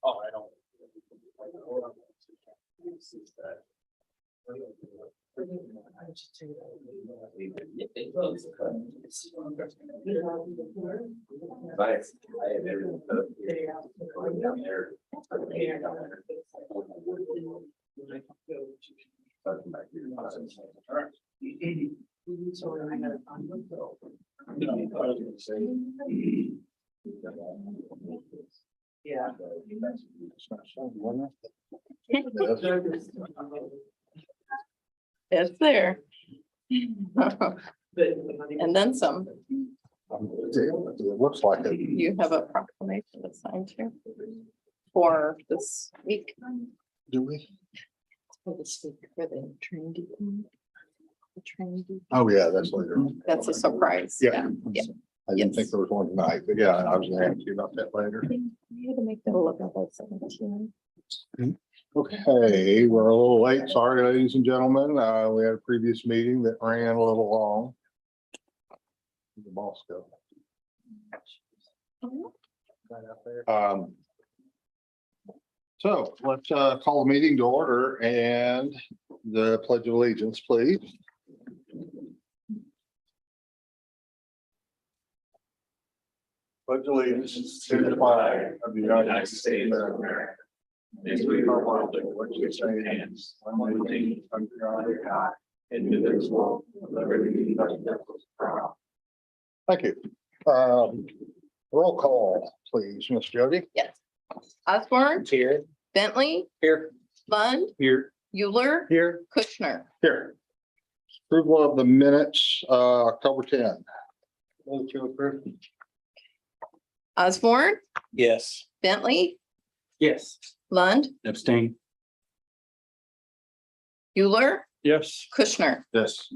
Oh, I don't. Yeah. It's there. And then some. It looks like it. You have a proclamation to sign too for this week. Do we? For this week for the train depot. The train depot. Oh, yeah, that's later. That's a surprise. Yeah. Yeah. I didn't Yes. think there was one tonight, but yeah, I was gonna ask you about that later. We had to make that look up like 17. Okay, we're a little late. Sorry, ladies and gentlemen. We had a previous meeting that ran a little long. The boss go. So let's call the meeting to order and the pledge of allegiance, please. Pledge allegiance to the flag of the United States of America. And to the republic which we stands, one nation under God, indivisible, with liberty and justice for all. Thank you. Roll call, please, Miss Jody. Yes. Osborne, Here. Bentley, Here. Lund, Here. Euler, Here. Kushner. Here. Approval of the minutes, October 10. Move to approve. Osborne, Yes. Bentley, Yes. Lund, Abstain. Euler, Yes. Kushner. Yes.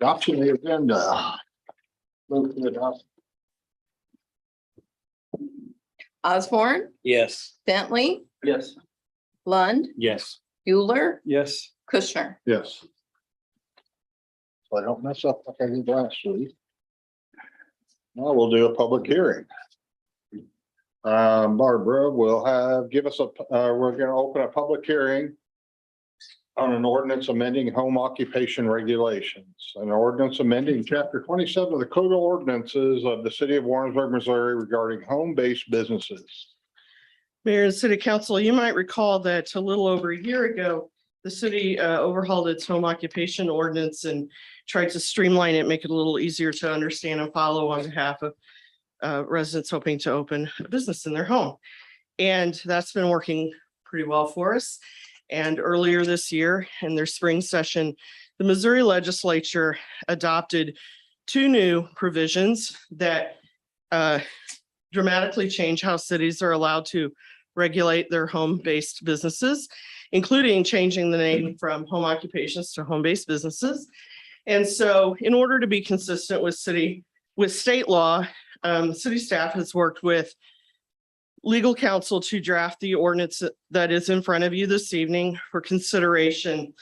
Adoption of the agenda. Move to adopt. Osborne, Yes. Bentley, Yes. Lund, Yes. Euler, Yes. Kushner. Yes. So I don't mess up like I did last week. Now we'll do a public hearing. Barbara will give us we're gonna open a public hearing on an ordinance amending home occupation regulations, an ordinance amending chapter 27 of the code of ordinances of the city of Warrensburg, Missouri regarding home-based businesses. Mayor and City Council, you might recall that a little over a year ago, the city overhauled its home occupation ordinance and tried to streamline it, make it a little easier to understand and follow on behalf of residents hoping to open a business in their home. And that's been working pretty well for us. And earlier this year, in their spring session, the Missouri legislature adopted two new provisions that dramatically change how cities are allowed to regulate their home-based businesses, including changing the name from home occupations to home-based businesses. And so in order to be consistent with state law, city staff has worked with legal counsel to draft the ordinance that is in front of you this evening for consideration.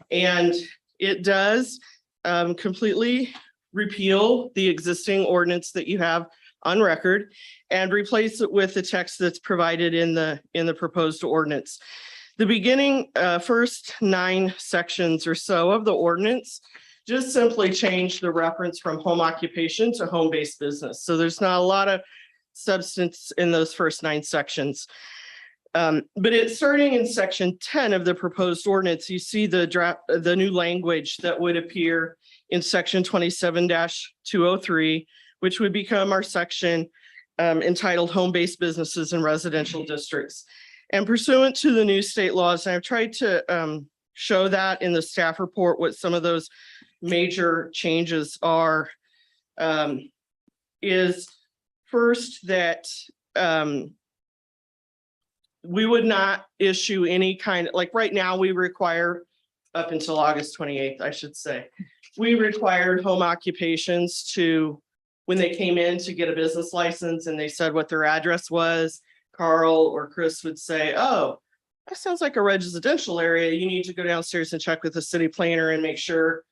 And it does completely repeal the existing ordinance that you have on record and replace it with the text that's provided in the proposed ordinance. The beginning first 9 sections or so of the ordinance just simply change the reference from home occupation to home-based business. So there's not a lot of substance in those first 9 sections. But it's starting in section 10 of the proposed ordinance, you see the new language that would appear in section 27-203, which would become our section entitled Home-Based Businesses in Residential Districts. And pursuant to the new state laws, and I've tried to show that in the staff report, what some of those major changes are, is first that we would not issue any kind of, like right now we require up until August 28th, I should say, we required home occupations to, when they came in to get a business license and they said what their address was, Carl or Chris would say, oh, that sounds like a residential area. You need to go downstairs and check with the city planner and make sure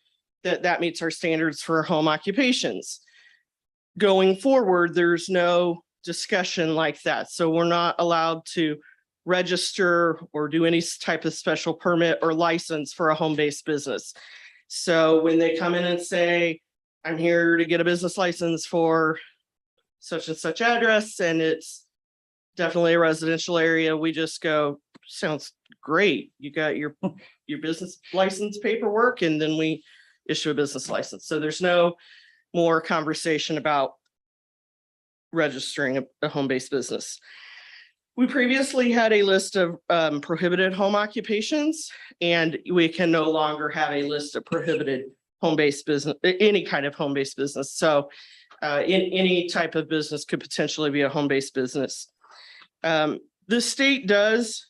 that meets our standards for home occupations. Going forward, there's no discussion like that. So we're not allowed to register or do any type of special permit or license for a home-based business. So when they come in and say, I'm here to get a business license for such and such address, and it's definitely a residential area, we just go, sounds great. You got your business license paperwork, and then we issue a business license. So there's no more conversation about registering a home-based business. We previously had a list of prohibited home occupations, and we can no longer have a list of prohibited home-based business, any kind of home-based business. So any type of business could potentially be a home-based business. The state does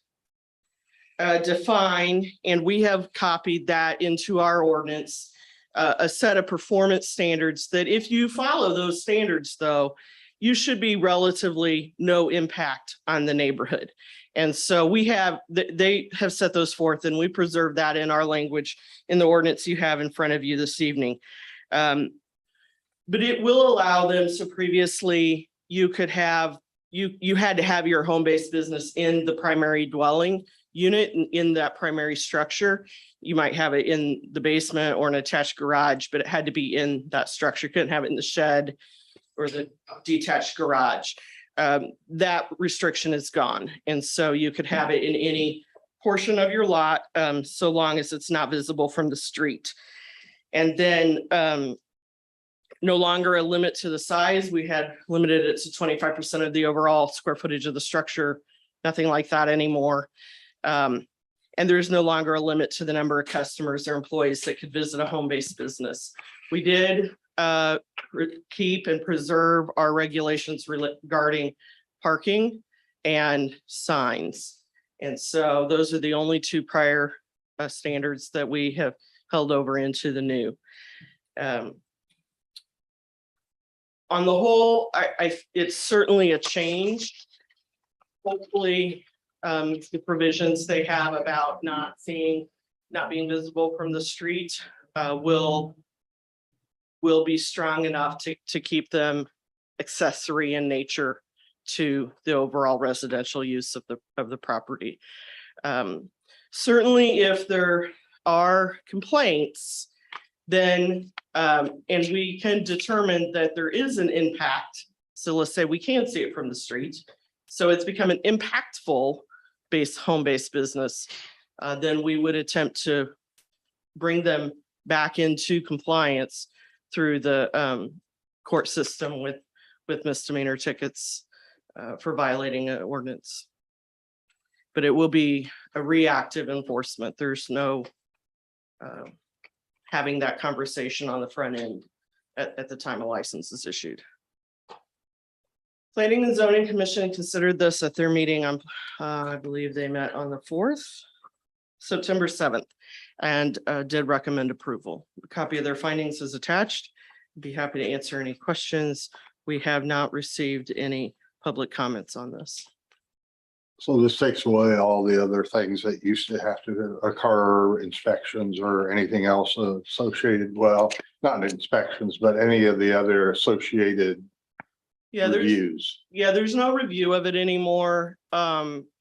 define, and we have copied that into our ordinance, a set of performance standards that if you follow those standards, though, you should be relatively no impact on the neighborhood. And so they have set those forth, and we preserve that in our language in the ordinance you have in front of you this evening. But it will allow them, so previously you could have, you had to have your home-based business in the primary dwelling unit, in that primary structure. You might have it in the basement or an attached garage, but it had to be in that structure. You couldn't have it in the shed or the detached garage. That restriction is gone. And so you could have it in any portion of your lot, so long as it's not visible from the street. And then no longer a limit to the size. We had limited it to 25% of the overall square footage of the structure, nothing like that anymore. And there's no longer a limit to the number of customers or employees that could visit a home-based business. We did keep and preserve our regulations regarding parking and signs. And so those are the only two prior standards that we have held over into the new. On the whole, it's certainly a change. Hopefully, the provisions they have about not being visible from the street will be strong enough to keep them accessory in nature to the overall residential use of the property. Certainly, if there are complaints, then and we can determine that there is an impact. So let's say we can't see it from the street. So it's become an impactful home-based business. Then we would attempt to bring them back into compliance through the court system with misdemeanor tickets for violating an ordinance. But it will be a reactive enforcement. There's no having that conversation on the front end at the time a license is issued. Planning and Zoning Commission considered this at their meeting on, I believe they met on the 4th, September 7th, and did recommend approval. A copy of their findings is attached. I'd be happy to answer any questions. We have not received any public comments on this. So this takes away all the other things that used to have to occur, inspections or anything else associated, well, not inspections, but any of the other associated reviews. There's no review of it anymore.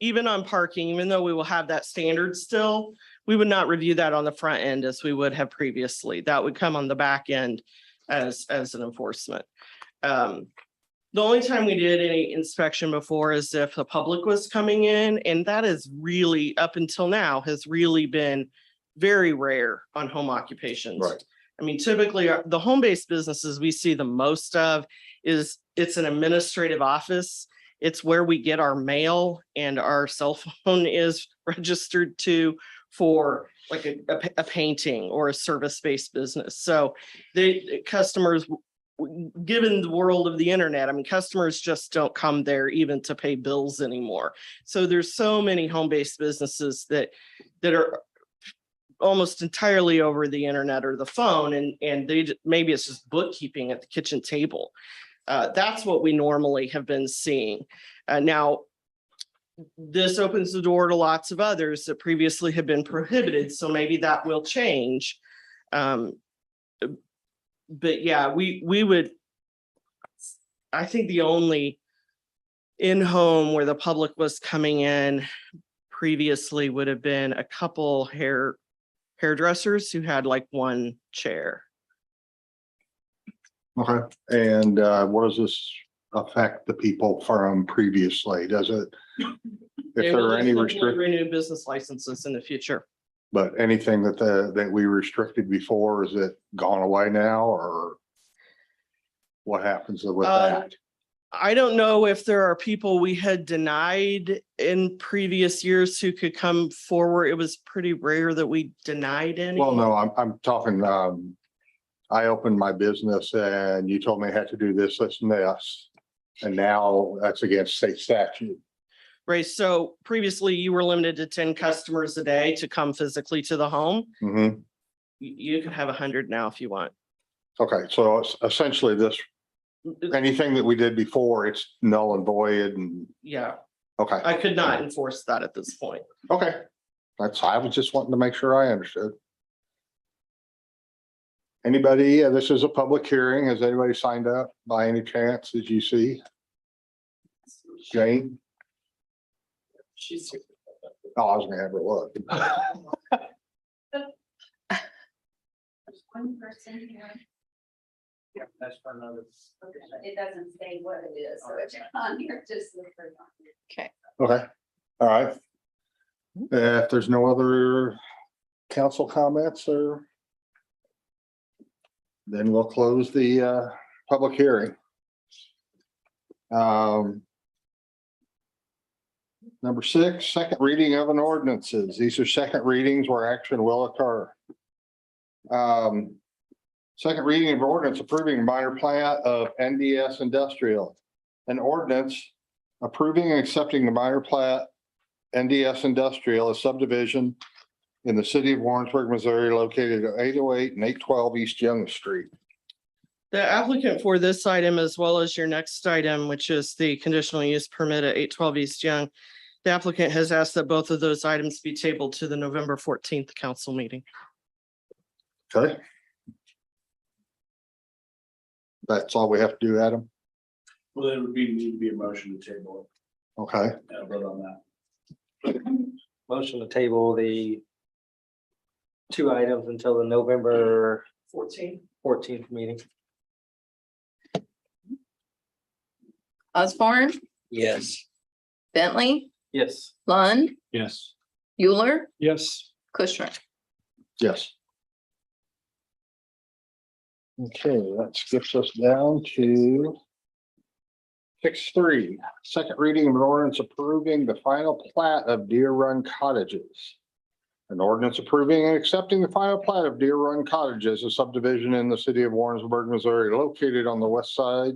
Even on parking, even though we will have that standard still, we would not review that on the front end as we would have previously. That would come on the back end as an enforcement. The only time we did any inspection before is if the public was coming in, and that is really, up until now, has really been very rare on home occupations. Right. I mean, typically the home-based businesses we see the most of is it's an administrative office. It's where we get our mail, and our cell phone is registered to for like a painting or a service-based business. So the customers, given the world of the internet, I mean, customers just don't come there even to pay bills anymore. So there's so many home-based businesses that are almost entirely over the internet or the phone, and maybe it's just bookkeeping at the kitchen table. That's what we normally have been seeing. Now, this opens the door to lots of others that previously have been prohibited, so maybe that will change. but yeah, we would. I think the only in-home where the public was coming in previously would have been a couple hairdressers who had like one chair. Okay, and what does this affect the people from previously? Does it? If They there will are any just simply restrict, renew business licenses in the future. but anything that we restricted before, is it gone away now or? What happens with that? I don't know if there are people we had denied in previous years who could come forward. It was pretty rare that we denied any. Well, no, I'm talking, I opened my business and you told me I had to do this, and this. And now that's against state statute. Right, so previously you were limited to 10 customers a day to come physically to the home. Mhm. You can have 100 now if you want. Okay, so it's essentially this, anything that we did before, it's null and void and, Yeah, okay, I could not enforce that at this point. okay. I was just wanting to make sure I understood. Anybody, this is a public hearing. Has anybody signed up by any chance? Did you see? Jane? She's Oh, I was gonna have her look. One person here, Yeah, that's for another. it doesn't say what it is, so it's on here, just look for it. Okay, all right. If there's no other council comments or. Then we'll close the public hearing. Number 6, second reading of an ordinances. These are second readings where action will occur. Second reading of ordinance approving minor plat of NDS Industrial. An ordinance approving and accepting the minor plat NDS Industrial, a subdivision in the city of Warrensburg, Missouri, located at 808 and 812 East Young Street. the applicant for this item, as well as your next item, which is the conditional use permit at 812 East Young. The applicant has asked that both of those items be tabled to the November 14th council meeting. Okay. That's all we have to do, Adam? Well, there would need to be a motion to table Okay, it. Yeah, vote on that. Motion to table the 2 items until the November 14th meeting. Osborne, Yes. Bentley, Yes. Lund, Yes. Euler, Yes. Kushner. yes. Okay, that skips us down to 6.3, second reading of an ordinance approving the final plat of Deer Run Cottages. An ordinance approving and accepting the final plat of Deer Run Cottages, a subdivision in the city of Warrensburg, Missouri, located on the west side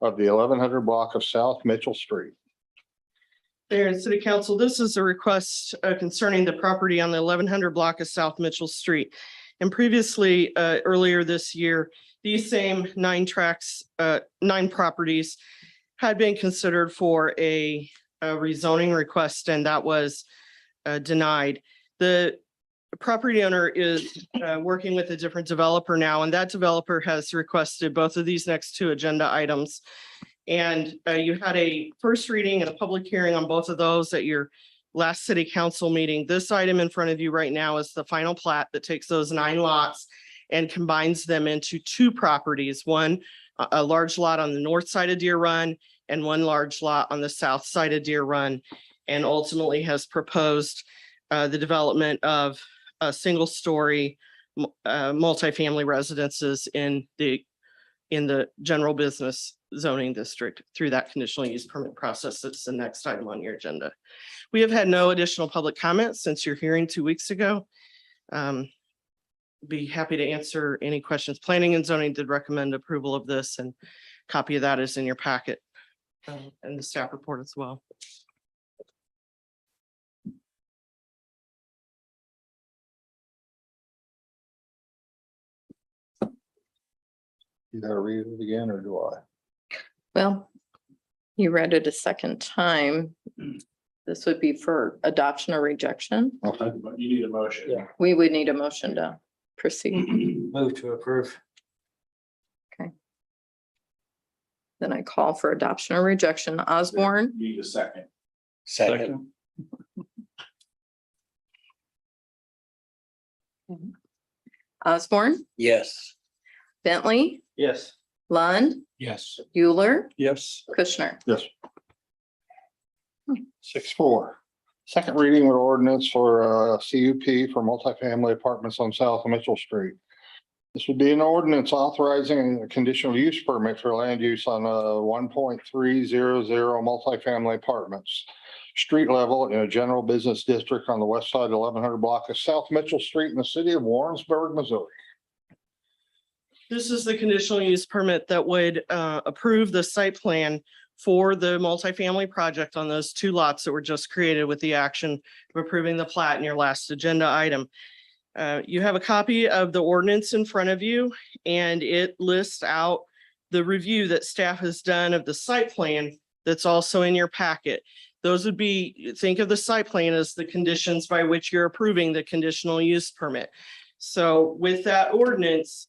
of the 1100 block of South Mitchell Street. Mayor and City Council, this is a request concerning the property on the 1100 block of South Mitchell Street. And previously, earlier this year, these same 9 properties had been considered for a rezoning request, and that was denied. The property owner is working with a different developer now, and that developer has requested both of these next 2 agenda items. And you had a first reading and a public hearing on both of those at your last city council meeting. This item in front of you right now is the final plat that takes those 9 lots and combines them into 2 properties, one a large lot on the north side of Deer Run and one large lot on the south side of Deer Run, and ultimately has proposed the development of a single-story multifamily residences in the general business zoning district through that conditional use permit process. That's the next item on your agenda. We have had no additional public comments since your hearing 2 weeks ago. Be happy to answer any questions. Planning and zoning did recommend approval of this, and copy of that is in your packet and the staff report as well. You gotta read it again, or do I? Well, you read it a second time. This would be for adoption or rejection. Okay, But you need a motion. Yeah. We would need a motion to proceed. Move to approve. Then I call for adoption or rejection. Osborne, Need a second. Second. Osborne, Yes. Bentley, Yes. Lund, Yes. Euler, Yes. Kushner. Yes. 6.4, second reading of ordinance for CUP for multifamily apartments on South Mitchell Street. This would be an ordinance authorizing a conditional use permit for land use on 1.300 multifamily apartments. Street level in a general business district on the west side 1100 block of South Mitchell Street in the city of Warrensburg, Missouri. This is the conditional use permit that would approve the site plan for the multifamily project on those two lots that were just created with the action of approving the plat in your last agenda item. You have a copy of the ordinance in front of you, and it lists out the review that staff has done of the site plan that's also in your packet. Those would be, think of the site plan as the conditions by which you're approving the conditional use permit. So with that ordinance,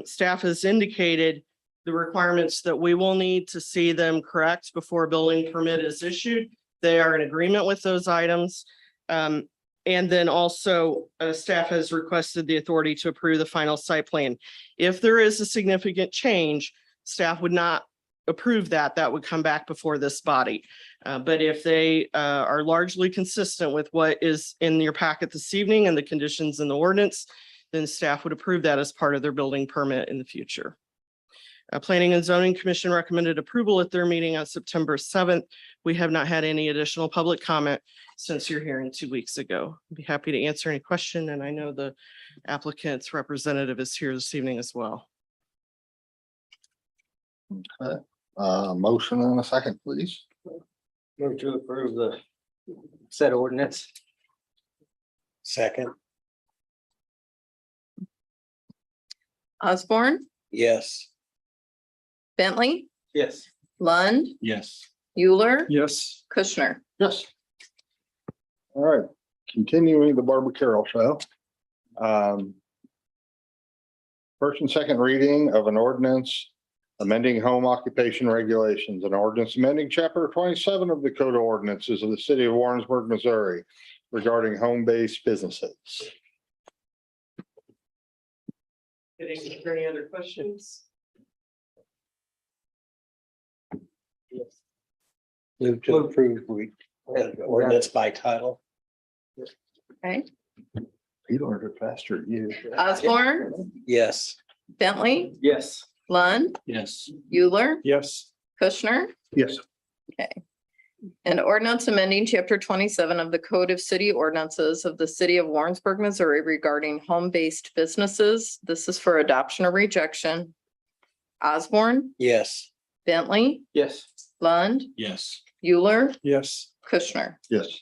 staff has indicated the requirements that we will need to see them correct before a building permit is issued. They are in agreement with those items. And then also, staff has requested the authority to approve the final site plan. If there is a significant change, staff would not approve that. That would come back before this body. But if they are largely consistent with what is in your packet this evening and the conditions in the ordinance, then staff would approve that as part of their building permit in the future. Planning and Zoning Commission recommended approval at their meeting on September 7th. We have not had any additional public comment since your hearing 2 weeks ago. I'd be happy to answer any question, and I know the applicant's representative is here this evening as well. Motion and a second, please. Move to approve the said ordinance. Second. Osborne, Yes. Bentley, Yes. Lund, Yes. Euler, Yes. Kushner. Yes. All right, continuing the Barbara Carroll show. First and second reading of an ordinance amending home occupation regulations, an ordinance amending chapter 27 of the Code of Ordinances of the city of Warrensburg, Missouri regarding home-based businesses. Any other questions? Yes. Move to approve ordinance by title. Okay, You learned it faster than you. Osborne, Yes. Bentley, Yes. Lund, Yes. Euler, Yes. Kushner. Yes. An ordinance amending chapter 27 of the Code of City Ordinances of the city of Warrensburg, Missouri regarding home-based businesses. This is for adoption or rejection. Osborne, Yes. Bentley, Yes. Lund, Yes. Euler, Yes. Kushner. Yes.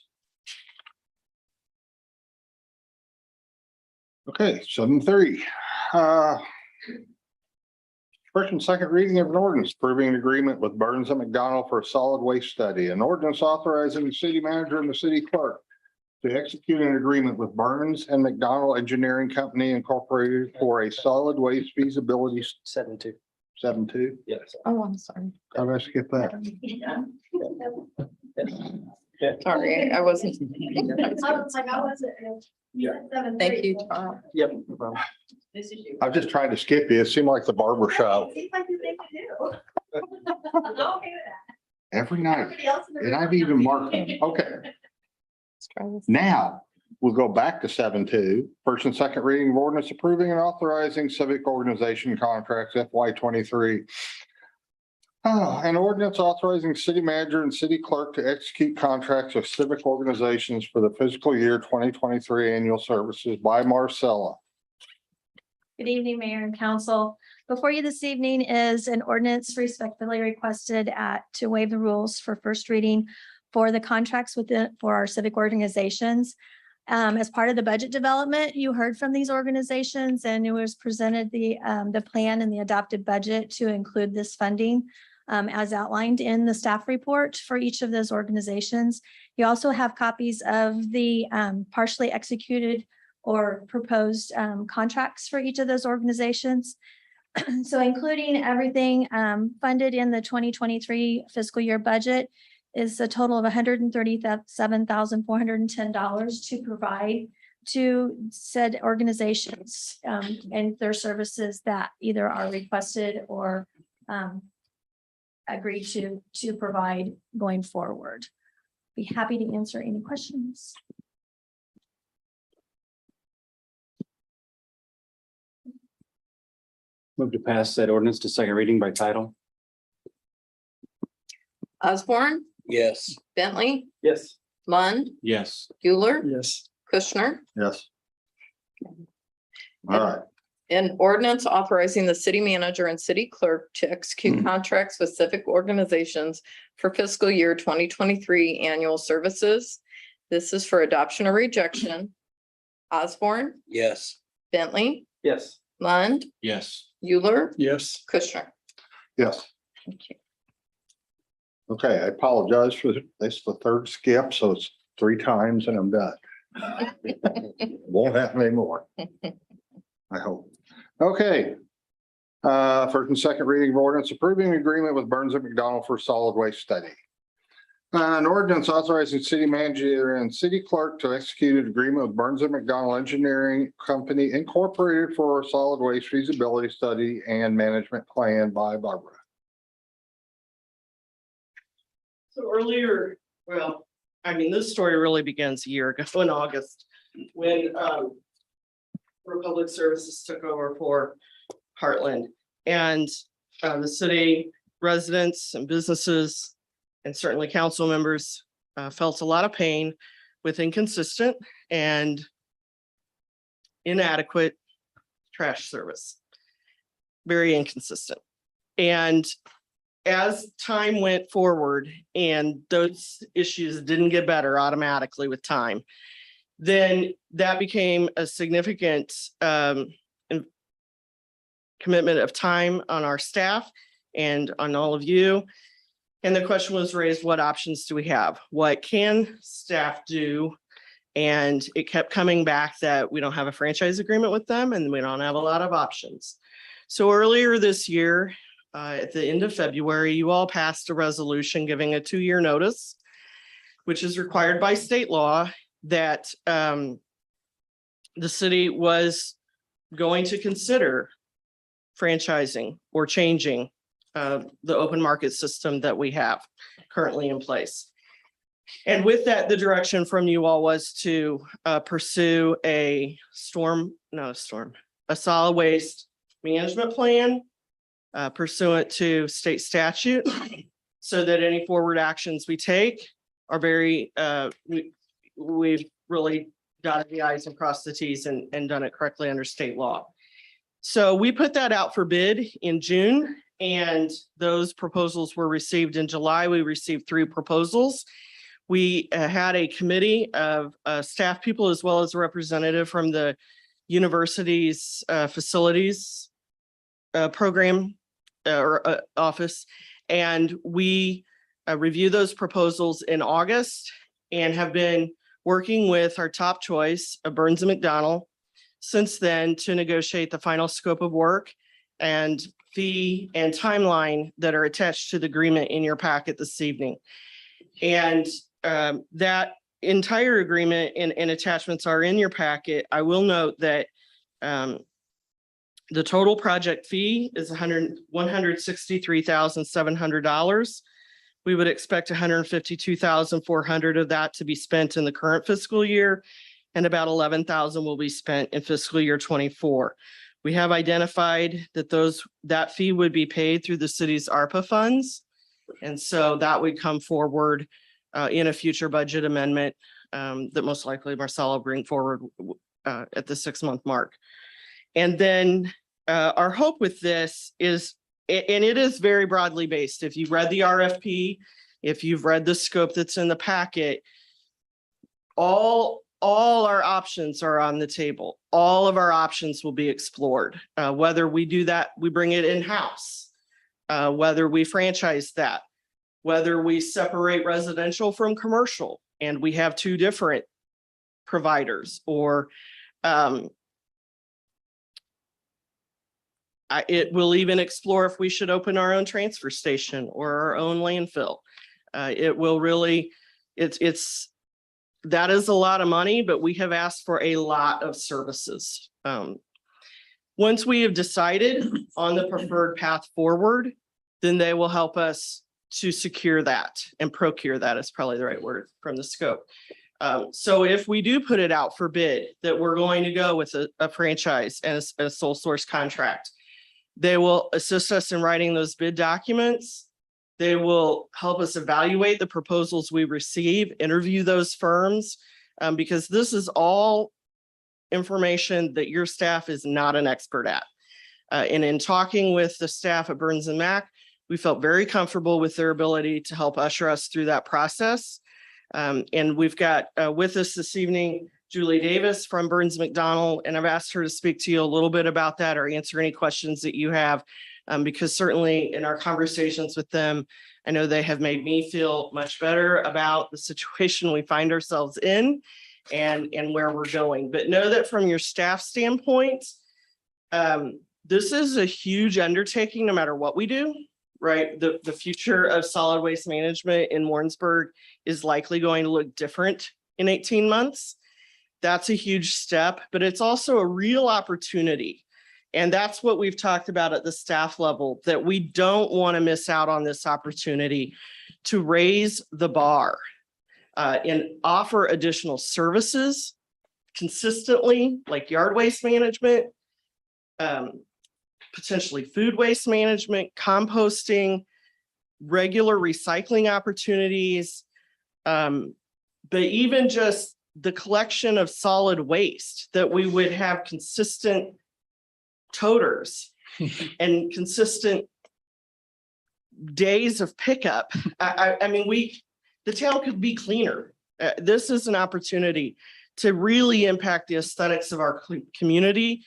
Okay, 7.3. First and second reading of an ordinance approving an agreement with Burns and McDonnell for a solid waste study. An ordinance authorizing the city manager and the city clerk to execute an agreement with Burns and McDonnell Engineering Company Incorporated for a solid waste feasibility 7-2. 7.2. Yes. Oh, I'm sorry. How did I skip that? Sorry, I wasn't. I was like, I wasn't. Yeah. Thank you, Tom. Yep. No problem. This is you. I was just trying to skip you. It seemed like the barber shop Seems like the thing to do. I'm okay with that. every night. Everybody else in the And room. I've even marked, okay. Let's try this. Now, we'll go back to 7.2. First and second reading of ordinance approving and authorizing civic organization contracts FY23. An ordinance authorizing city manager and city clerk to execute contracts with civic organizations for the fiscal year 2023 annual services by Marcella. Good evening, Mayor and Council. Before you this evening is an ordinance respectfully requested to waive the rules for first reading for the contracts for our civic organizations. As part of the budget development, you heard from these organizations and it was presented the plan and the adopted budget to include this funding as outlined in the staff report for each of those organizations. You also have copies of the partially executed or proposed contracts for each of those organizations. So including everything funded in the 2023 fiscal year budget is a total of $137,410 to provide to said organizations and their services that either are requested or agreed to provide going forward. Be happy to answer any questions. Move to pass that ordinance to second reading by title. Osborne, Yes. Bentley, Yes. Lund, Yes. Euler, Yes. Kushner. Yes. All right. An ordinance authorizing the city manager and city clerk to execute contracts with civic organizations for fiscal year 2023 annual services. This is for adoption or rejection. Osborne, Yes. Bentley, Yes. Lund, Yes. Euler, Yes. Kushner. Yes. Thank you. Okay, I apologize for this, is the third skip, so it's 3 times and I'm done. Won't happen anymore. I hope. Okay. First and second reading of ordinance approving agreement with Burns and McDonnell for solid waste study. An ordinance authorizing city manager and city clerk to execute an agreement with Burns and McDonnell Engineering Company Incorporated for a solid waste feasibility study and management plan by Barbara. So earlier, well, I mean, this story really begins a year ago in August when Republic Services took over for Heartland. And the city residents and businesses and certainly council members felt a lot of pain with inconsistent and inadequate trash service. Very inconsistent. And as time went forward and those issues didn't get better automatically with time, then that became a significant commitment of time on our staff and on all of you. And the question was raised, what options do we have? What can staff do? And it kept coming back that we don't have a franchise agreement with them and we don't have a lot of options. So earlier this year, at the end of February, you all passed a resolution giving a 2-year notice, which is required by state law, that the city was going to consider franchising or changing the open market system that we have currently in place. And with that, the direction from you all was to pursue a solid waste management plan pursuant to state statute, so that any forward actions we take are very, we've really dotted the i's and crossed the t's and done it correctly under state law. So we put that out for bid in June and those proposals were received in July. We received 3 proposals. We had a committee of staff people as well as a representative from the university's facilities program or office. And we reviewed those proposals in August and have been working with our top choice of Burns and McDonnell since then to negotiate the final scope of work and fee and timeline that are attached to the agreement in your packet this evening. And that entire agreement and attachments are in your packet. I will note that the total project fee is $163,700. We would expect $152,400 of that to be spent in the current fiscal year, and about $11,000 will be spent in fiscal year 24. We have identified that that fee would be paid through the city's ARPA funds. And so that would come forward in a future budget amendment that most likely Marcelo will bring forward at the 6-month mark. And then our hope with this is, and it is very broadly based. If you've read the RFP, if you've read the scope that's in the packet, all our options are on the table. All of our options will be explored. Whether we do that, we bring it in-house, whether we franchise that, whether we separate residential from commercial, and we have 2 different providers, or It will even explore if we should open our own transfer station or our own landfill. It will really, that is a lot of money, but we have asked for a lot of services. Once we have decided on the preferred path forward, then they will help us to secure that and procure that is probably the right word from the scope. So if we do put it out for bid, that we're going to go with a franchise and a sole source contract, they will assist us in writing those bid documents. They will help us evaluate the proposals we receive, interview those firms, because this is all information that your staff is not an expert at. And in talking with the staff at Burns and Mack, we felt very comfortable with their ability to help usher us through that process. And we've got with us this evening, Julie Davis from Burns McDonnell, and I've asked her to speak to you a little bit about that or answer any questions that you have, because certainly in our conversations with them, I know they have made me feel much better about the situation we find ourselves in and where we're going. But know that from your staff standpoint, this is a huge undertaking no matter what we do, right? The future of solid waste management in Warrensburg is likely going to look different in 18 months. That's a huge step, but it's also a real opportunity. And that's what we've talked about at the staff level, that we don't want to miss out on this opportunity to raise the bar and offer additional services consistently, like yard waste management, potentially food waste management, composting, regular recycling opportunities, but even just the collection of solid waste, that we would have consistent toters and consistent days of pickup. I mean, the town could be cleaner. This is an opportunity to really impact the aesthetics of our community.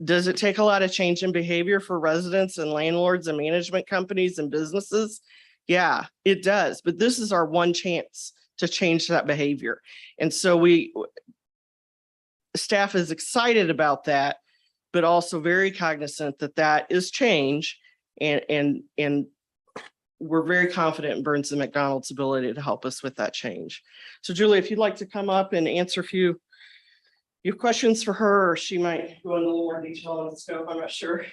Does it take a lot of change in behavior for residents and landlords and management companies and businesses? Yeah, it does. But this is our one chance to change that behavior. And so staff is excited about that, but also very cognizant that that is change. And we're very confident in Burns and McDonnell's ability to help us with that change. So Julie, if you'd like to come up and answer a few you have questions for her, or she might go into a little more detail on the scope, I'm not sure.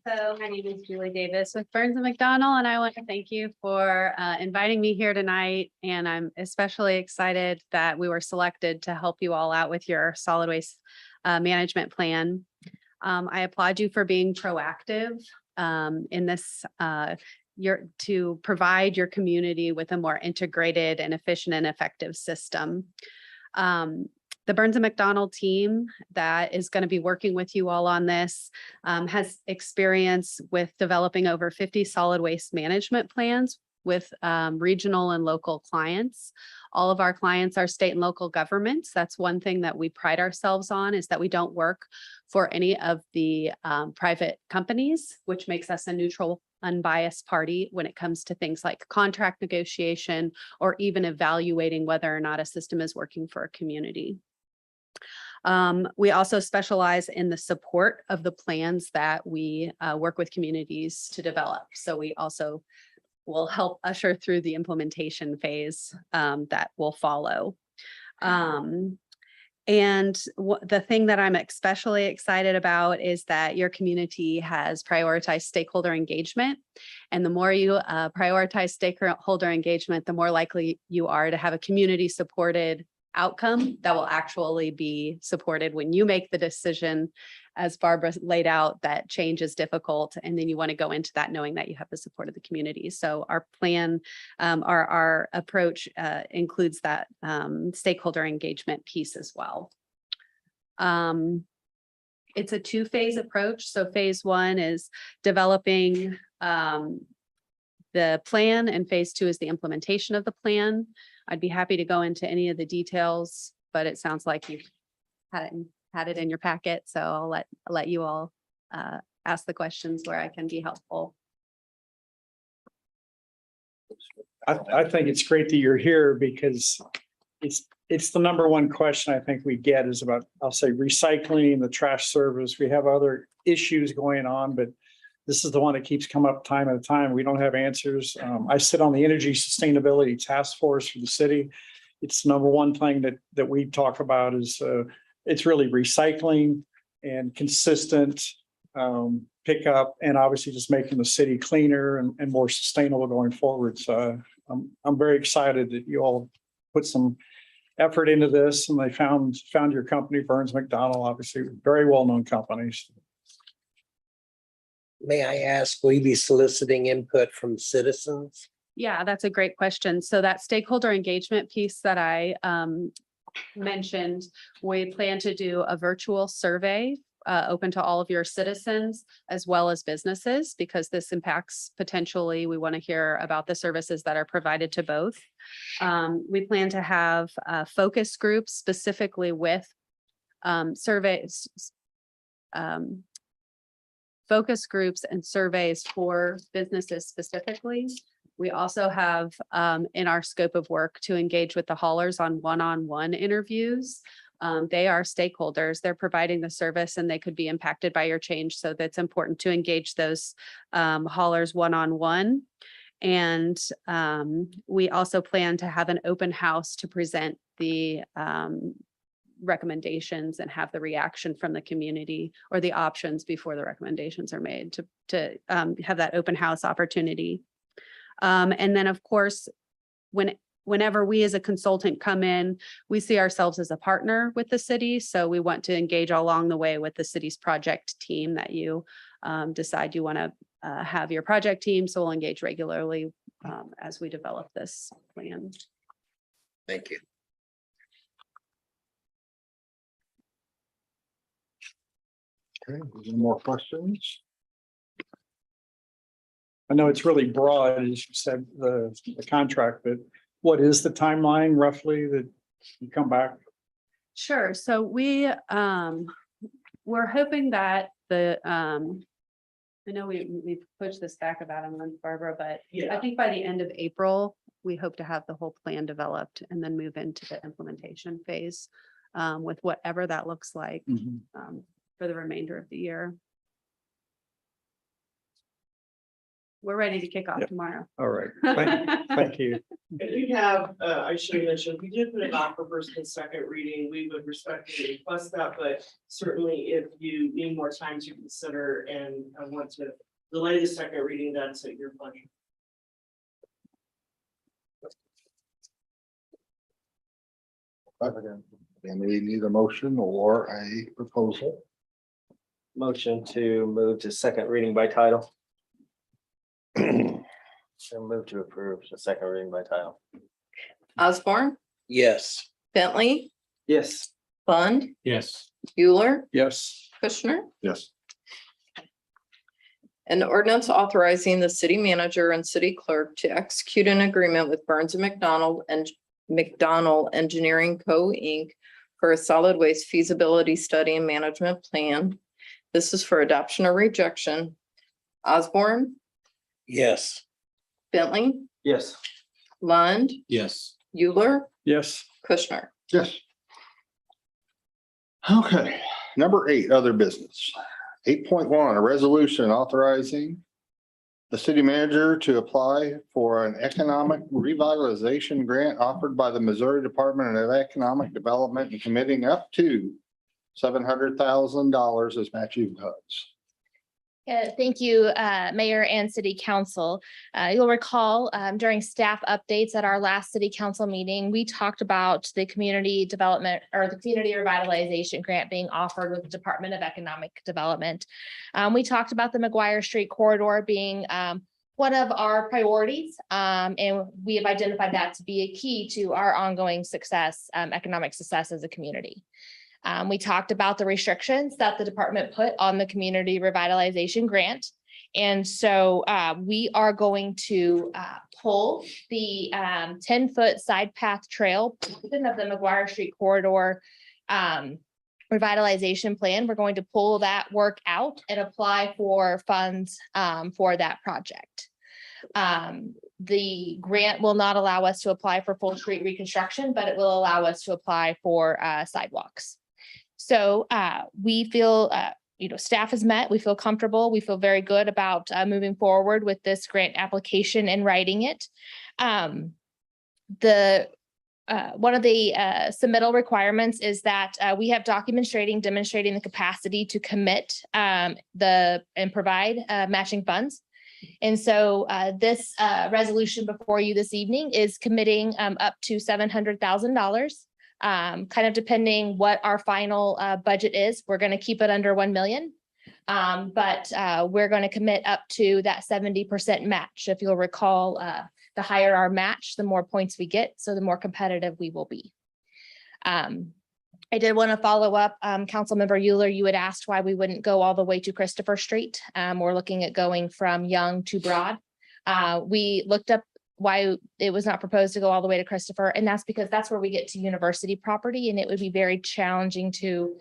So my name is Julie Davis with Burns and McDonnell, and I want to thank you for inviting me here tonight. And I'm especially excited that we were selected to help you all out with your solid waste management plan. I applaud you for being proactive in this to provide your community with a more integrated and efficient and effective system. The Burns and McDonnell team that is going to be working with you all on this has experience with developing over 50 solid waste management plans with regional and local clients. All of our clients are state and local governments. That's one thing that we pride ourselves on, is that we don't work for any of the private companies, which makes us a neutral, unbiased party when it comes to things like contract negotiation or even evaluating whether or not a system is working for a community. We also specialize in the support of the plans that we work with communities to develop. So we also will help usher through the implementation phase that will follow. And the thing that I'm especially excited about is that your community has prioritized stakeholder engagement. And the more you prioritize stakeholder engagement, the more likely you are to have a community supported outcome that will actually be supported when you make the decision, as Barbara laid out, that change is difficult. And then you want to go into that knowing that you have the support of the community. So our plan, our approach includes that stakeholder engagement piece as well. It's a two-phase approach. So phase one is developing the plan, and phase two is the implementation of the plan. I'd be happy to go into any of the details, but it sounds like you've had it in your packet. So I'll let you all ask the questions where I can be helpful. I think it's great that you're here, because it's the number one question I think we get is about, I'll say, recycling, the trash service. We have other issues going on, but this is the one that keeps coming up time at a time. We don't have answers. I sit on the Energy Sustainability Task Force for the city. It's the number one thing that we talk about is it's really recycling and consistent pickup, and obviously just making the city cleaner and more sustainable going forward. So I'm very excited that you all put some effort into this, and they found your company, Burns McDonnell, obviously very well-known companies. May I ask, will you be soliciting input from citizens? Yeah, that's a great question. So that stakeholder engagement piece that I mentioned, we plan to do a virtual survey open to all of your citizens as well as businesses, because this impacts potentially, we want to hear about the services that are provided to both. We plan to have focus groups specifically with surveys, focus groups and surveys for businesses specifically. We also have in our scope of work to engage with the haulers on one-on-one interviews. They are stakeholders. They're providing the service and they could be impacted by your change. So that's important to engage those haulers one-on-one. And we also plan to have an open house to present the recommendations and have the reaction from the community or the options before the recommendations are made to have that open house opportunity. And then, of course, whenever we as a consultant come in, we see ourselves as a partner with the city. So we want to engage along the way with the city's project team that you decide you want to have your project team. So we'll engage regularly as we develop this plan. Thank you. Okay, any more questions? I know it's really broad, as you said, the contract, but what is the timeline roughly that you come back? Sure. So we're hoping that I know we've pushed this back about a month, Barbara, but I think by the end of April, we hope to have the whole plan developed and then move into the implementation phase with whatever that looks like for the remainder of the year. We're ready to kick off tomorrow. All right, thank you. And we have, I should have mentioned, we did put it off for first and second reading. We would respectfully request that, but certainly if you need more time to consider and want to delay the second reading, that's at your pleasure. And we need a motion or a proposal. Motion to move to second reading by title. So move to approve the second reading by title. Osborne, Yes. Bentley, Yes. Bond, Yes. Euler, Yes. Kushner. Yes. An ordinance authorizing the city manager and city clerk to execute an agreement with Burns and McDonnell Engineering Co. Inc. for a solid waste feasibility study and management plan. This is for adoption or rejection. Osborne, Yes. Bentley, Yes. Lund, Yes. Euler, Yes. Kushner. Yes. Okay, number 8, other business. 8.1, a resolution authorizing the city manager to apply for an economic revitalization grant offered by the Missouri Department of Economic Development and committing up to $700,000 as matching funds. Thank you, Mayor and City Council. You'll recall during staff updates at our last City Council meeting, we talked about the community development or the community revitalization grant being offered with the Department of Economic Development. We talked about the McGuire Street corridor being one of our priorities, and we have identified that to be a key to our ongoing success, economic success as a community. We talked about the restrictions that the department put on the community revitalization grant. And so we are going to pull the 10-foot side path trail of the McGuire Street corridor revitalization plan. We're going to pull that work out and apply for funds for that project. the grant will not allow us to apply for full street reconstruction, but it will allow us to apply for sidewalks. So we feel, staff has met, we feel comfortable, we feel very good about moving forward with this grant application and writing it. One of the submittal requirements is that we have demonstrating the capacity to commit and provide matching funds. And so this resolution before you this evening is committing up to $700,000. Kind of depending what our final budget is, we're going to keep it under 1 million. But we're going to commit up to that 70% match. If you'll recall, the higher our match, the more points we get, so the more competitive we will be. I did want to follow up, Councilmember Euler, you had asked why we wouldn't go all the way to Christopher Street. We're looking at going from Young to Broad. We looked up why it was not proposed to go all the way to Christopher, and that's because that's where we get to university property, and it would be very challenging to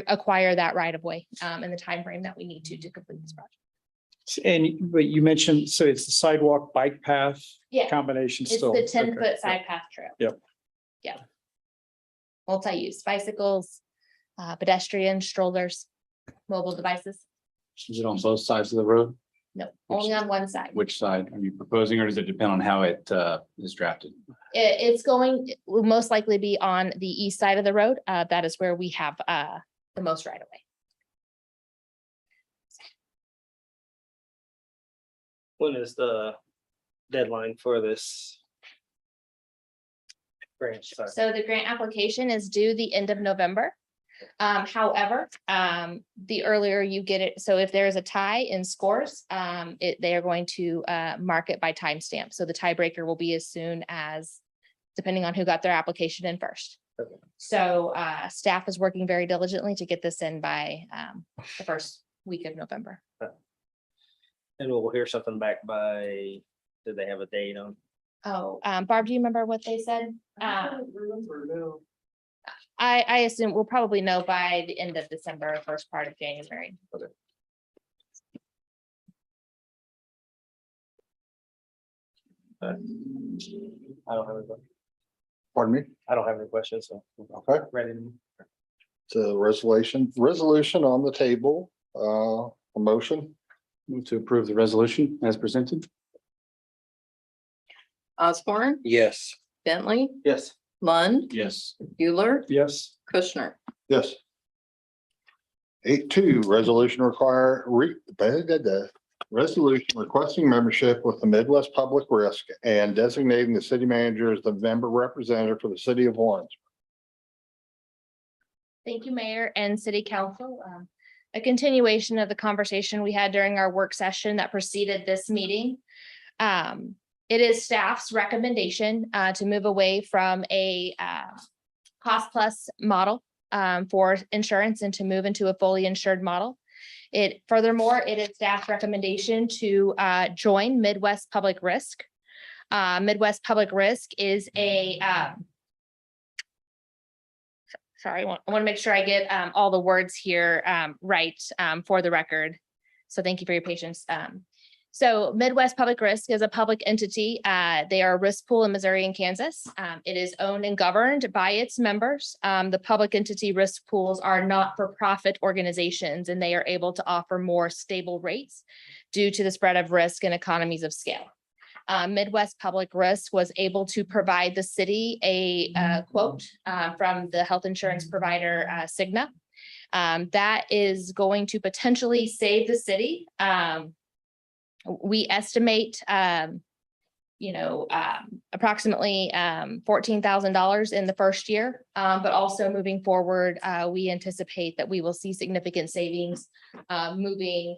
acquire that right of way in the time frame that we need to complete this project. But you mentioned, so it's the sidewalk bike path Yeah, combination it's still. the 10-foot Okay. side path trail. Yep. Yeah. Multi-use bicycles, pedestrians, strollers, mobile devices. Is it on both sides of the road? No, only on one side. Which side are you proposing, or does it depend on how it is drafted? It will most likely be on the east side of the road. That is where we have the most right of way. When is the deadline for this grant? Sorry. So the grant application is due the end of November. However, the earlier you get it, so if there is a tie in scores, they are going to mark it by timestamp. So the tiebreaker will be as soon as, depending on who got their application in first. Okay. So staff is working very diligently to get this in by the first week of November. And we'll hear something back by, did they have a date on? Oh, Barb, do you remember what they said? I assume we'll probably know by the end of December, first part of January. Okay. I don't have any, Pardon me? I don't have any questions, so Okay, ready. it's a resolution on the table, a motion. Move to approve the resolution as presented. Osborne, Yes. Bentley, Yes. Lund, Yes. Euler, Yes. Kushner. Yes. 8.2, resolution resolution requesting membership with the Midwest Public Risk and designating the city manager as the member representative for the city of Warrensburg. Thank you, Mayor and City Council. A continuation of the conversation we had during our work session that preceded this meeting. It is staff's recommendation to move away from a cost plus model for insurance and to move into a fully insured model. Furthermore, it is staff's recommendation to join Midwest Public Risk. Midwest Public Risk is a sorry, I want to make sure I get all the words here right for the record. So thank you for your patience. So Midwest Public Risk is a public entity. They are a risk pool in Missouri and Kansas. It is owned and governed by its members. The public entity risk pools are not-for-profit organizations, and they are able to offer more stable rates due to the spread of risk and economies of scale. Midwest Public Risk was able to provide the city a quote from the health insurance provider Cigna. That is going to potentially save the city. We estimate, approximately $14,000 in the first year, but also moving forward, we anticipate that we will see significant savings moving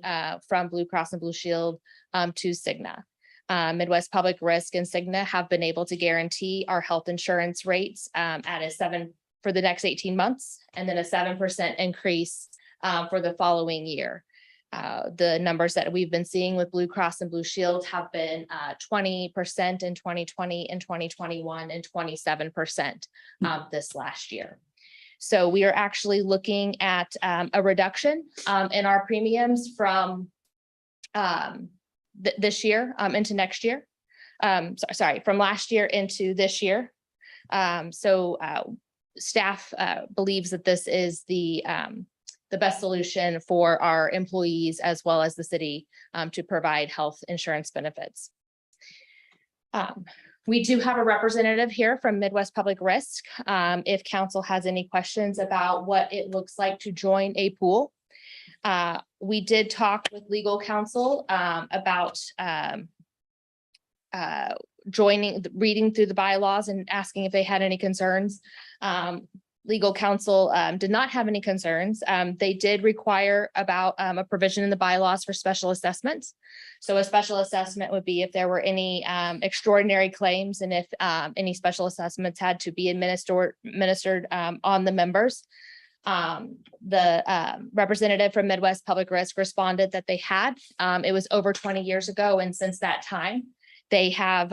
from Blue Cross and Blue Shield to Cigna. Midwest Public Risk and Cigna have been able to guarantee our health insurance rates at a 7% for the next 18 months, and then a 7% increase for the following year. The numbers that we've been seeing with Blue Cross and Blue Shield have been 20% in 2020 and 2021 and 27% this last year. So we are actually looking at a reduction in our premiums from this year into next year. from last year into this year. Staff believes that this is the best solution for our employees as well as the city to provide health insurance benefits. We do have a representative here from Midwest Public Risk. If council has any questions about what it looks like to join a pool. We did talk with legal counsel about reading through the bylaws and asking if they had any concerns. Legal counsel did not have any concerns. They did require about a provision in the bylaws for special assessments. So a special assessment would be if there were any extraordinary claims and if any special assessments had to be administered on the members. The representative from Midwest Public Risk responded that they had. It was over 20 years ago, and since that time, they have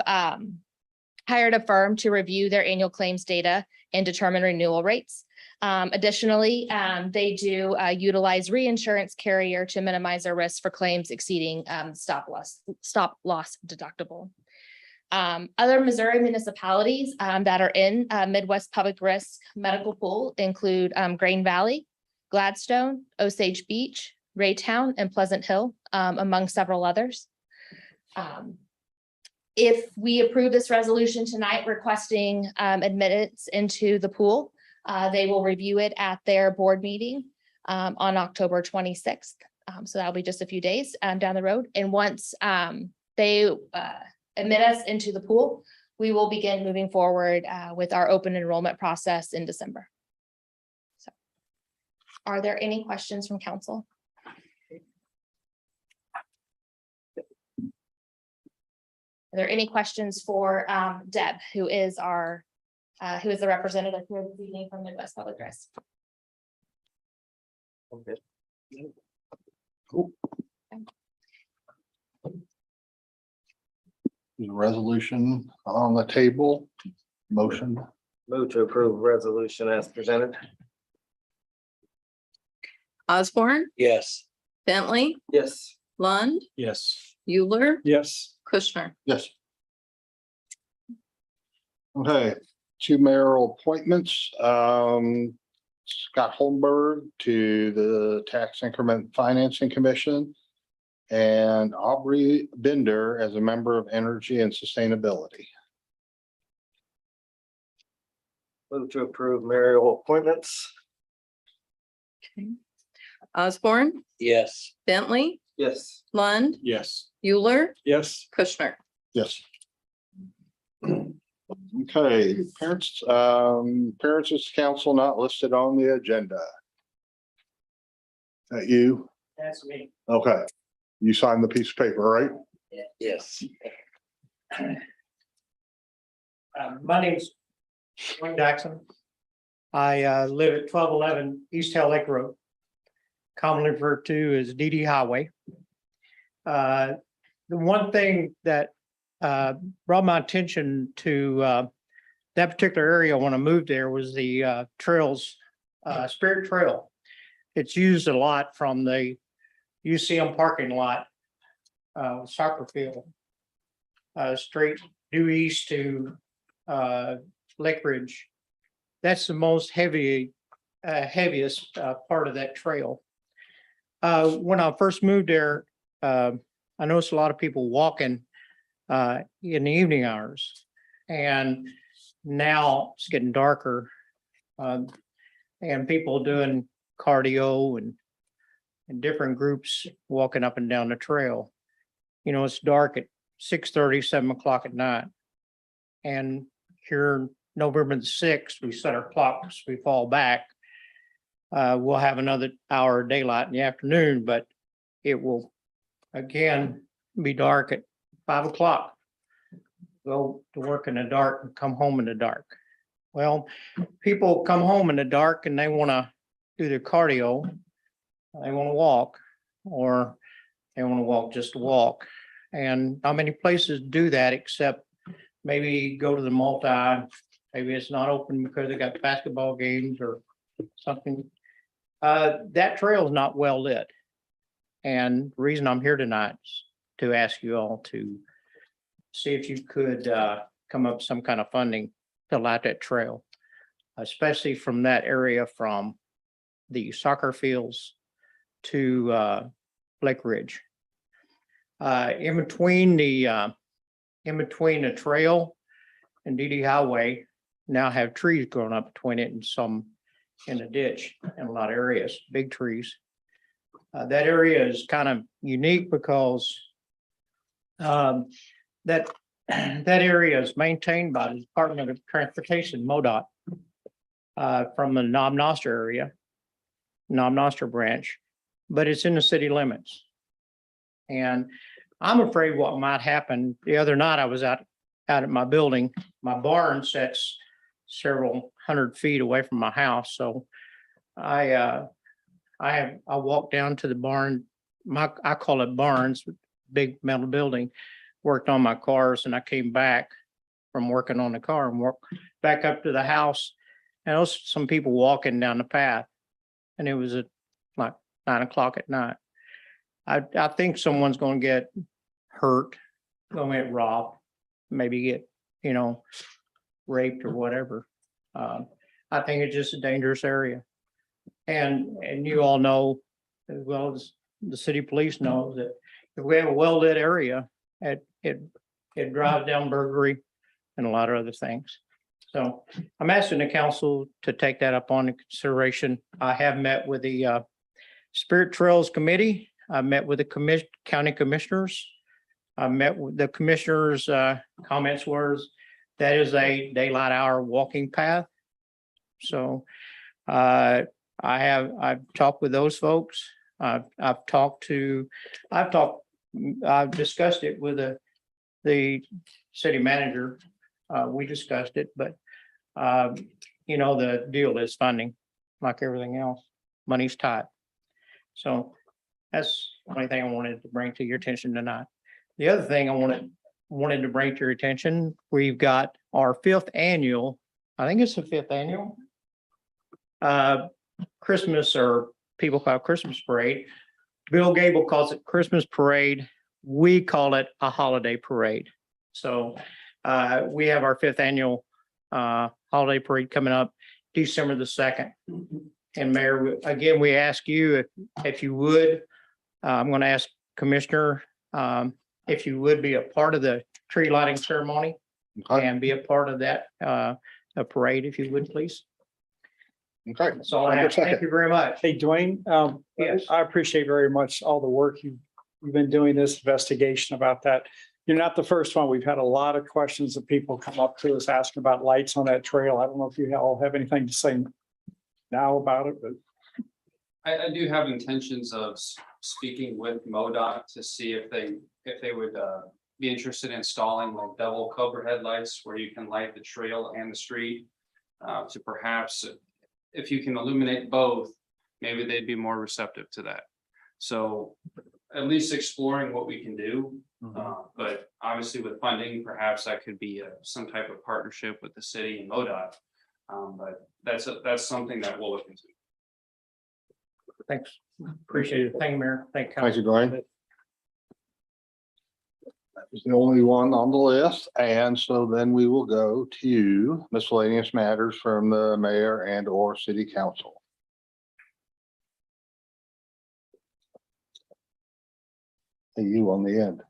hired a firm to review their annual claims data and determine renewal rates. Additionally, they do utilize reinsurance carrier to minimize their risk for claims exceeding stop loss deductible. Other Missouri municipalities that are in Midwest Public Risk medical pool include Grain Valley, Gladstone, Osage Beach, Raytown, and Pleasant Hill, among several others. If we approve this resolution tonight requesting admittance into the pool, they will review it at their board meeting on October 26th. So that'll be just a few days down the road. And once they admit us into the pool, we will begin moving forward with our open enrollment process in December. So, are there any questions from council? Are there any questions for Deb, who is the representative here this evening from Midwest Public Risk? Okay. Cool. There's a resolution on the table, motion. Move to approve resolution as presented. Osborne, Yes. Bentley, Yes. Lund, Yes. Euler, Yes. Kushner. Yes. Okay, two mayoral appointments. Scott Holmberg to the Tax Increment Financing Commission and Aubrey Bender as a member of Energy and Sustainability. Move to approve mayoral appointments. Osborne, Yes. Bentley, Yes. Lund, Yes. Euler, Yes. Kushner. Yes. Okay, parents of council not listed on the agenda. That you? That's me. Okay, you signed the piece of paper, right? Yes. My name's Wayne Jackson. I live at 1211 East Hell Lake Road, commonly referred to as DD Highway. The one thing that brought my attention to that particular area when I moved there was the trails, Spirit Trail. It's used a lot from the UCM parking lot, soccer field, straight due east to Lake Ridge. That's the most heaviest part of that trail. When I first moved there, I noticed a lot of people walking in the evening hours, and now it's getting darker, and people doing cardio and different groups walking up and down the trail. You know, it's dark at 6:30, 7 o'clock at night, and here November the 6th, we set our clocks, we fall back. We'll have another hour of daylight in the afternoon, but it will again be dark at 5 o'clock. Go to work in the dark and come home in the dark. Well, people come home in the dark and they want to do their cardio. They want to walk, or they want to walk just to walk. And not many places do that except maybe go to the multi. Maybe it's not open because they got basketball games or something. That trail is not well lit. And the reason I'm here tonight is to ask you all to see if you could come up with some kind of funding to light that trail, especially from that area from the soccer fields to Lake Ridge. In between the trail and DD Highway now have trees growing up between it and some in the ditch in a lot of areas, big trees. That area is kind of unique because that area is maintained by the Department of Transportation, MoDOT, from the Knob Noster area, Knob Noster branch, but it's in the city limits. And I'm afraid what might happen, the other night I was out at my building, my barn sits several hundred feet away from my house, so I walked down to the barn, I call it barns, big metal building, worked on my cars, and I came back from working on the car and walked back up to the house. And there was some people walking down the path, and it was at like 9 o'clock at night. I think someone's gonna get hurt, gonna get robbed, maybe get, raped or whatever. I think it's just a dangerous area. And you all know, as well as the city police knows, that if we have a well-lit area, it drives down burglary and a lot of other things. So I'm asking the council to take that up on consideration. I have met with the Spirit Trails Committee. I met with the county commissioners. I met with the commissioners' comments was that is a daylight hour walking path. So I've talked with those folks. I've discussed it with the city manager. We discussed it, but the deal is funding, like everything else. Money's tight. So that's the only thing I wanted to bring to your attention tonight. The other thing I wanted to bring to your attention, we've got our 5th annual, I think it's the 5th annual Christmas, or people call it Christmas parade. Bill Gable calls it Christmas parade. We call it a holiday parade. So we have our 5th annual holiday parade coming up December the 2nd. And Mayor, again, we ask you if you would, I'm going to ask Commissioner if you would be a part of the tree lighting ceremony and be a part of that a parade, if you would, please. Okay. That's all I have. Thank you very much. Hey, Dwayne, Yes. I appreciate very much all the work you've been doing, this investigation about that. You're not the first one. We've had a lot of questions that people come up to us asking about lights on that trail. I don't know if you all have anything to say now about it, but. I do have intentions of speaking with MoDOT to see if they would be interested in installing like double Cobra headlights where you can light the trail and the street. To perhaps, if you can illuminate both, maybe they'd be more receptive to that. So at least exploring what we can do. But obviously with funding, perhaps that could be some type of partnership with the city and MoDOT. But that's something that we'll look into. Thanks. Appreciate it. Thank you, Mayor. Thank you. Thank you, Dwayne. That was the only one on the list. And so then we will go to miscellaneous matters from the mayor and or city council. Hey, you on the end.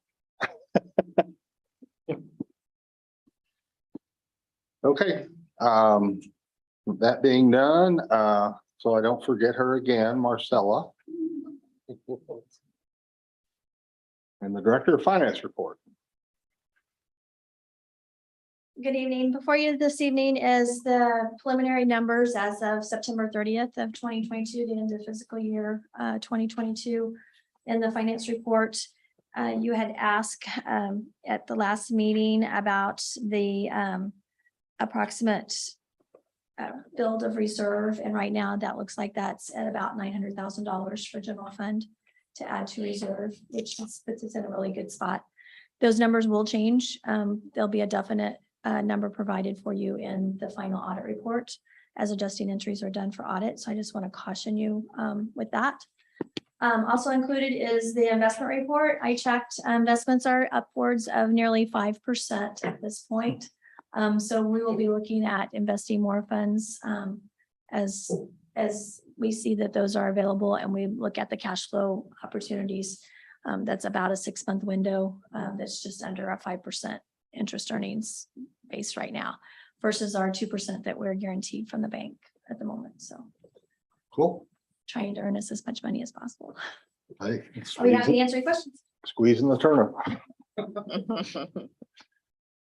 Okay. That being done, so I don't forget her again, Marcella. And the Director of Finance report. Good evening. Before you this evening is the preliminary numbers as of September 30th of 2022, the end of fiscal year 2022. In the finance report, you had asked at the last meeting about the approximate build of reserve, and right now that looks like that's at about $900,000 for general fund to add to reserve, which puts us in a really good spot. Those numbers will change. There'll be a definite number provided for you in the final audit report as adjusting entries are done for audit. So I just want to caution you with that. Also included is the investment report. I checked, investments are upwards of nearly 5% at this point. So we will be looking at investing more funds, as we see that those are available and we look at the cash flow opportunities. That's about a 6-month window, that's just under a 5% interest earnings base right now versus our 2% that we're guaranteed from the bank at the moment. So Cool. trying to earn us as much money as possible. Hey, Are we happy to answer your questions? squeezing the turnip.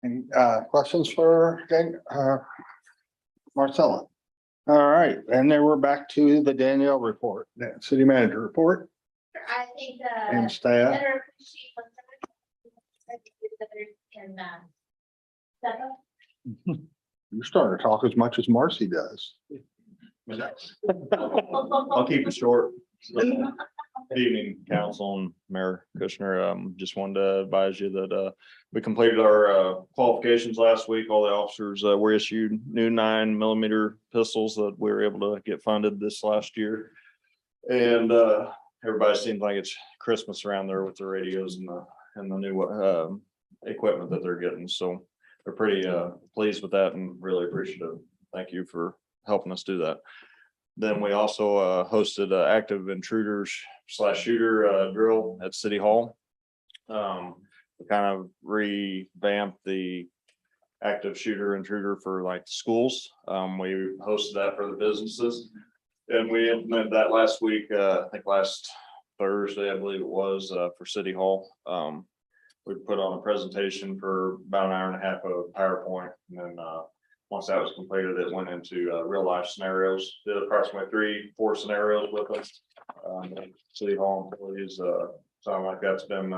Any questions for Marcella? All right, and then we're back to the Danielle report, the city manager report I think and staff. better appreciate can step up. You're starting to talk as much as Marcy does. I'll keep it short. Good evening, council and Mayor Kushner. Just wanted to advise you that we completed our qualifications last week. All the officers were issued new 9mm pistols that we were able to get funded this last year. And everybody seems like it's Christmas around there with the radios and the new equipment that they're getting. So we're pretty pleased with that and really appreciative. Thank you for helping us do that. Then we also hosted active intruders / shooter drill at City Hall. We kind of revamped the active shooter intruder for like the schools. We hosted that for the businesses. And we implemented that last week, I think last Thursday, I believe it was, for City Hall. We put on a presentation for about an hour and a half of PowerPoint, and then once that was completed, it went into real life scenarios. Did approximately 3-4 scenarios with us. City Hall employees, sound like that's been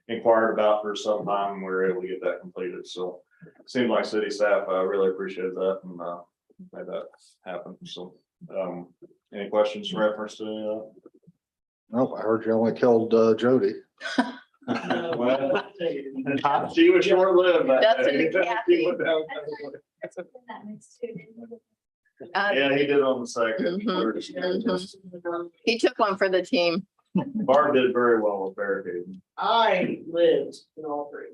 inquired about for some time, and we were able to get that completed. So it seemed like city staff really appreciated that and made that happen. So any questions in reference to Nope, I heard you only killed Jody. well, she was short lived. That's in the Kathy. Yeah, he did on the second. He took one for the team. Barb did very well with barricading. I lived in all three.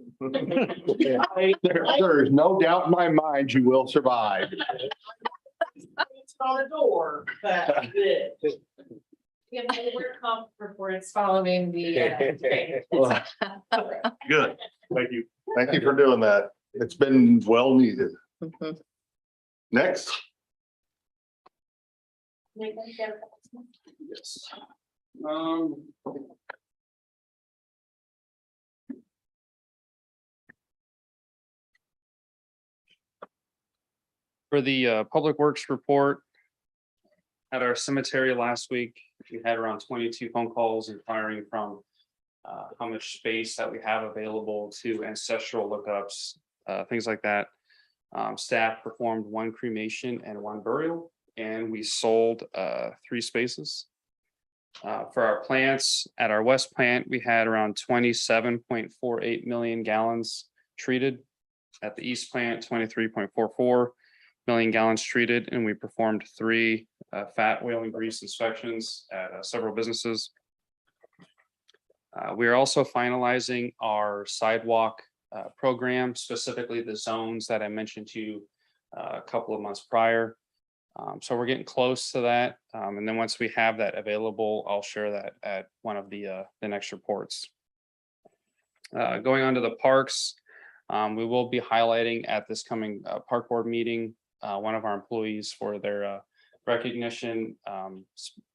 There is no doubt in my mind you will survive. It's on a door. That's it. We have more comp reports following the. Good, thank you. Thank you for doing that. It's been well needed. Mhm. Next. Yes. For the Public Works report, at our cemetery last week, we had around 22 phone calls inquiring from how much space that we have available to ancestral lookups, things like that. Staff performed 1 cremation and 1 burial, and we sold 3 spaces. For our plants, at our west plant, we had around 27.48 million gallons treated. At the east plant, 23.44 million gallons treated, and we performed 3 fat, oil, and grease inspections at several businesses. We are also finalizing our sidewalk program, specifically the zones that I mentioned to you a couple of months prior. So we're getting close to that. And then once we have that available, I'll share that at one of the next reports. Going on to the parks, we will be highlighting at this coming park board meeting, one of our employees for their recognition,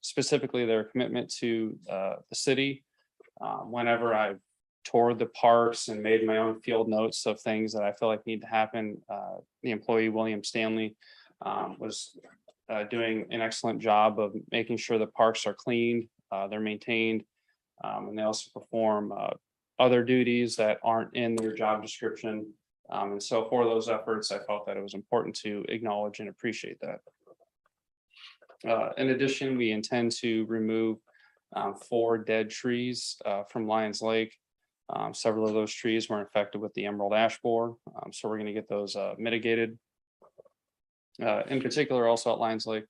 specifically their commitment to the city. Whenever I've toured the parks and made my own field notes of things that I feel like need to happen, the employee William Stanley was doing an excellent job of making sure the parks are cleaned, they're maintained, and they also perform other duties that aren't in their job description. And so for those efforts, I felt that it was important to acknowledge and appreciate that. In addition, we intend to remove 4 dead trees from Lions Lake. Several of those trees were infected with the emerald ash borer, so we're going to get those mitigated. In particular, also at Lions Lake,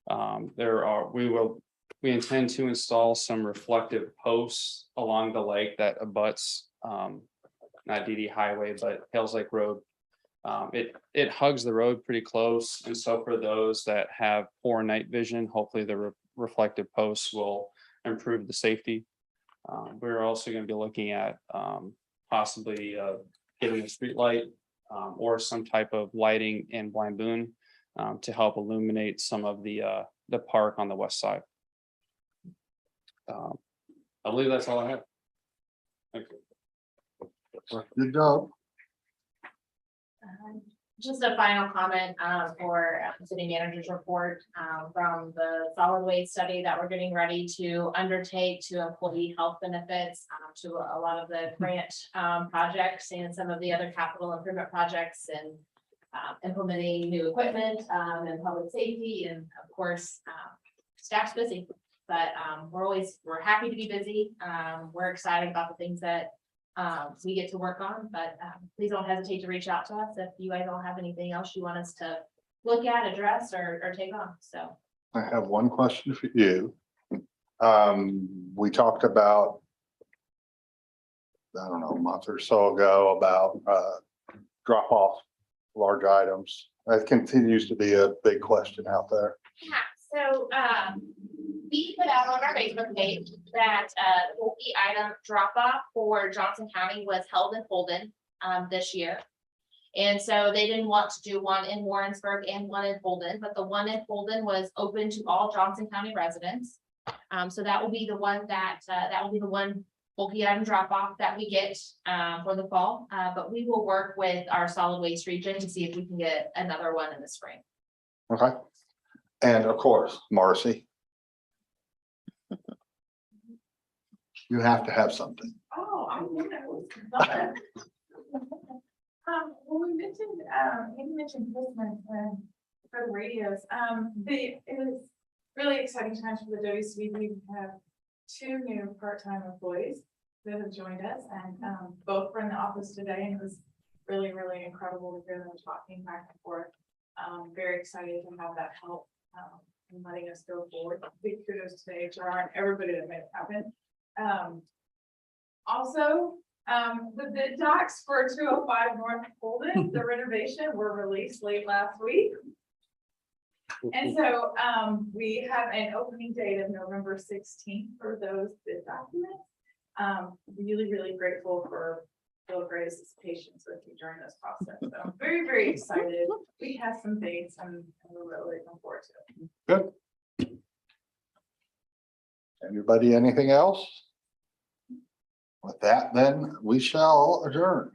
we will We intend to install some reflective posts along the lake that abuts, not DD Highway, but Hales Lake Road. It hugs the road pretty close, and so for those that have poor night vision, hopefully the reflective posts will improve the safety. We're also gonna be looking at possibly getting a street light or some type of lighting in Blind Boon to help illuminate some of the park on the west side. I believe that's all I have. Thank you. Good job. Just a final comment for city manager's report from the solid waste study that we're getting ready to undertake to employee health benefits to a lot of the grant projects and some of the other capital improvement projects and implementing new equipment and public safety, and of course staff's busy, but we're happy to be busy. We're excited about the things that we get to work on, but please don't hesitate to reach out to us if you guys don't have anything else you want us to look at, address, or take on. So I have one question for you. We talked about, I don't know, a month or so ago about drop off large items. That continues to be a big question out there. yeah, so we put out on our Facebook page that the bulky item drop off for Johnson County was held in Holden this year. And so they didn't want to do one in Warrensburg and one in Holden, but the one in Holden was open to all Johnson County residents. So that will be the one that will be the one bulky item drop off that we get for the fall. But we will work with our solid waste region to see if we can get another one in the spring. Okay. And of course, Marcy. You have to have something. Oh, I knew that was. Well, we mentioned, you mentioned Christmas for the radios. It was really exciting times for the WCB. We have 2 new part-time employees that have joined us, and both were in the office today, and it was really, really incredible to hear them talking back and forth. Very excited to have that help and letting us go forward. Big kudos to HR and everybody that made it happen. Also, the bid docs for 205 North Holden, the renovation were released late last week. And so we have an opening date of November 16th for those bid documents. Really, really grateful for Bill Gray's patience with me during this process. So I'm very, very excited. We have some dates and we're really looking forward to it. Good. Anybody, anything else? With that, then we shall adjourn.